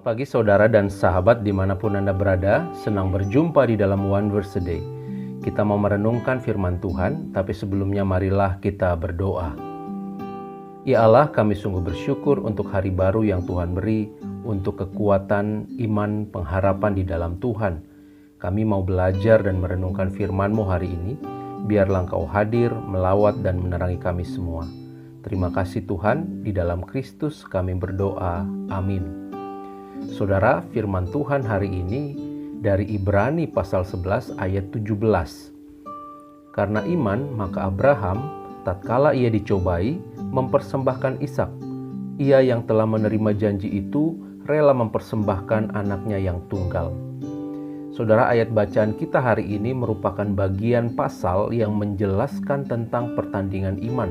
Selamat pagi saudara dan sahabat dimanapun Anda berada. Senang berjumpa di dalam One Verse a Day. Kita mau merenungkan firman Tuhan, tapi sebelumnya marilah kita berdoa. Ya Allah, kami sungguh bersyukur untuk hari baru yang Tuhan beri, untuk kekuatan, iman, pengharapan di dalam Tuhan. Kami mau belajar dan merenungkan firman-Mu hari ini. Biarlah Engkau hadir, melawat dan menerangi kami semua. Terima kasih Tuhan, di dalam Kristus kami berdoa. Amin. Saudara, firman Tuhan hari ini dari Ibrani pasal 11 ayat 17. Karena iman, maka Abraham, tatkala ia dicobai, mempersembahkan Ishak. Ia yang telah menerima janji itu, rela mempersembahkan anaknya yang tunggal. Saudara, ayat bacaan kita hari ini merupakan bagian pasal yang menjelaskan tentang pertandingan iman.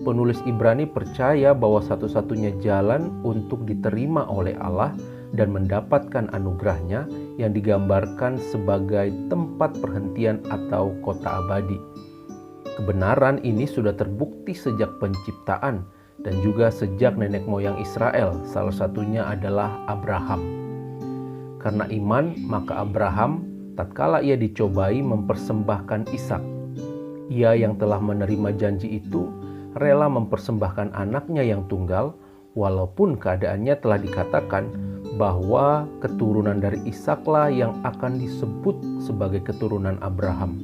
Penulis Ibrani percaya bahwa satu-satunya jalan untuk diterima oleh Allah dan mendapatkan anugerahnya yang digambarkan sebagai tempat perhentian atau kota abadi. Kebenaran ini sudah terbukti sejak penciptaan dan juga sejak nenek moyang Israel, salah satunya adalah Abraham. Karena iman, maka Abraham, tatkala ia dicobai, mempersembahkan Ishak. Ia yang telah menerima janji itu, rela mempersembahkan anaknya yang tunggal, walaupun keadaannya telah dikatakan bahwa keturunan dari Ishaklah yang akan disebut sebagai keturunan Abraham.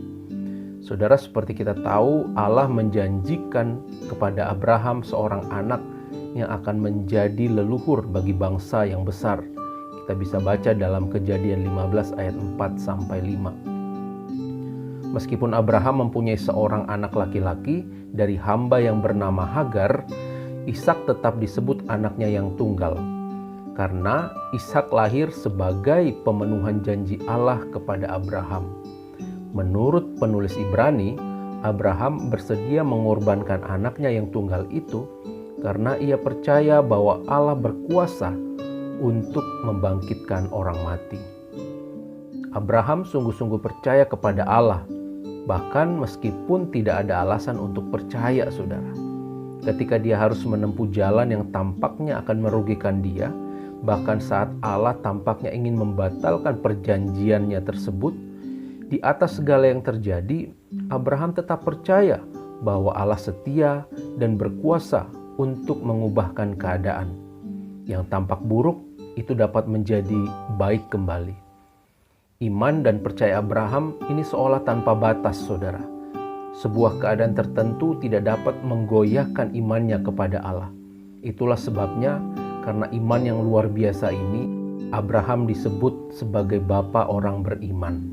Saudara, seperti kita tahu, Allah menjanjikan kepada Abraham seorang anak yang akan menjadi leluhur bagi bangsa yang besar. Kita bisa baca dalam Kejadian 15 ayat 4-5. Meskipun Abraham mempunyai seorang anak laki-laki dari hamba yang bernama Hagar, Ishak tetap disebut anaknya yang tunggal. Karena Ishak lahir sebagai pemenuhan janji Allah kepada Abraham. Menurut penulis Ibrani, Abraham bersedia mengorbankan anaknya yang tunggal itu karena ia percaya bahwa Allah berkuasa untuk membangkitkan orang mati. Abraham sungguh-sungguh percaya kepada Allah, bahkan meskipun tidak ada alasan untuk percaya, saudara. Ketika dia harus menempuh jalan yang tampaknya akan merugikan dia, bahkan saat Allah tampaknya ingin membatalkan perjanjiannya tersebut, di atas segala yang terjadi, Abraham tetap percaya bahwa Allah setia dan berkuasa untuk mengubahkan keadaan. Yang tampak buruk itu dapat menjadi baik kembali. Iman dan percaya Abraham ini seolah tanpa batas, saudara. Sebuah keadaan tertentu tidak dapat menggoyahkan imannya kepada Allah. Itulah sebabnya, karena iman yang luar biasa ini, Abraham disebut sebagai bapa orang beriman.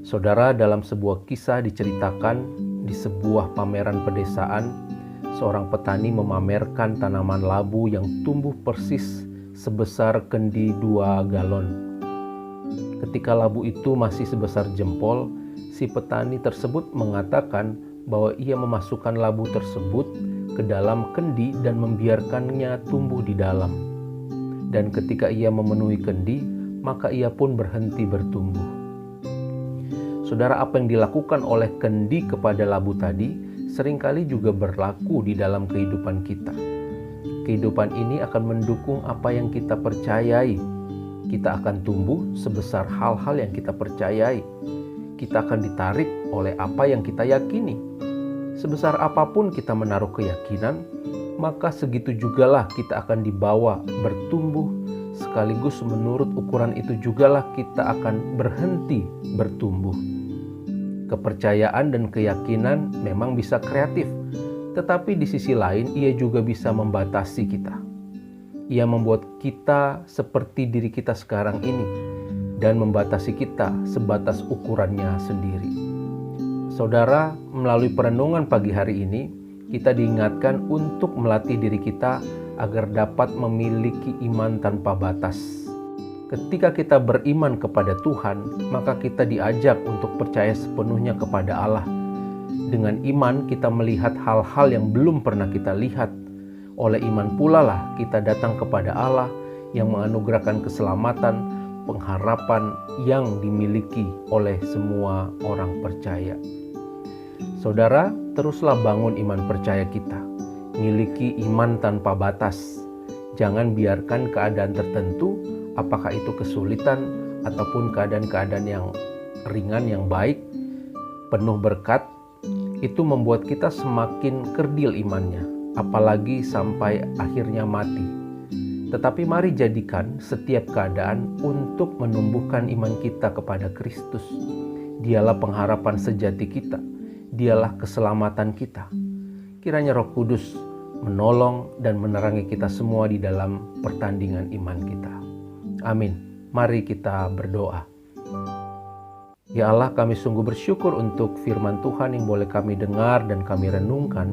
Saudara, dalam sebuah kisah diceritakan di sebuah pameran pedesaan, seorang petani memamerkan tanaman labu yang tumbuh persis sebesar kendi 2 galon. Ketika labu itu masih sebesar jempol, si petani tersebut mengatakan bahwa ia memasukkan labu tersebut ke dalam kendi dan membiarkannya tumbuh di dalam. Dan ketika ia memenuhi kendi, maka ia pun berhenti bertumbuh. Saudara, apa yang dilakukan oleh kendi kepada labu tadi seringkali juga berlaku di dalam kehidupan kita. Kehidupan ini akan mendukung apa yang kita percayai. Kita akan tumbuh sebesar hal-hal yang kita percayai. Kita akan ditarik oleh apa yang kita yakini. Sebesar apapun kita menaruh keyakinan, maka segitu jugalah kita akan dibawa bertumbuh, sekaligus menurut ukuran itu jugalah kita akan berhenti bertumbuh. Kepercayaan dan keyakinan memang bisa kreatif, tetapi di sisi lain ia juga bisa membatasi kita. Ia membuat kita seperti diri kita sekarang ini dan membatasi kita sebatas ukurannya sendiri. Saudara, melalui perenungan pagi hari ini, kita diingatkan untuk melatih diri kita agar dapat memiliki iman tanpa batas. Ketika kita beriman kepada Tuhan, maka kita diajak untuk percaya sepenuhnya kepada Allah. Dengan iman kita melihat hal-hal yang belum pernah kita lihat. Oleh iman pula lah kita datang kepada Allah yang menganugerahkan keselamatan, pengharapan yang dimiliki oleh semua orang percaya. Saudara, teruslah bangun iman percaya kita. Miliki iman tanpa batas. Jangan biarkan keadaan tertentu, apakah itu kesulitan ataupun keadaan-keadaan yang ringan, yang baik, penuh berkat, itu membuat kita semakin kerdil imannya, apalagi sampai akhirnya mati. Tetapi mari jadikan setiap keadaan untuk menumbuhkan iman kita kepada Kristus. Dialah pengharapan sejati kita, dialah keselamatan kita. Kiranya Roh Kudus menolong dan menerangi kita semua di dalam pertandingan iman kita. Amin. Mari kita berdoa. Ya Allah, kami sungguh bersyukur untuk firman Tuhan yang boleh kami dengar dan kami renungkan.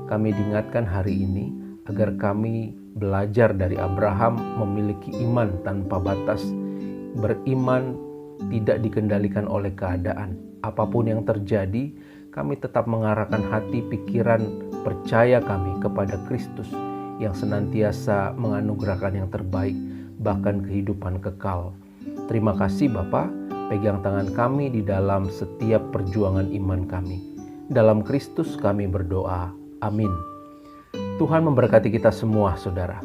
Kami diingatkan hari ini agar kami belajar dari Abraham memiliki iman tanpa batas. Beriman tidak dikendalikan oleh keadaan. Apapun yang terjadi, kami tetap mengarahkan hati, pikiran, percaya kami kepada Kristus yang senantiasa menganugerahkan yang terbaik, bahkan kehidupan kekal. Terima kasih Bapa, pegang tangan kami di dalam setiap perjuangan iman kami. Dalam Kristus kami berdoa. Amin. Tuhan memberkati kita semua, saudara.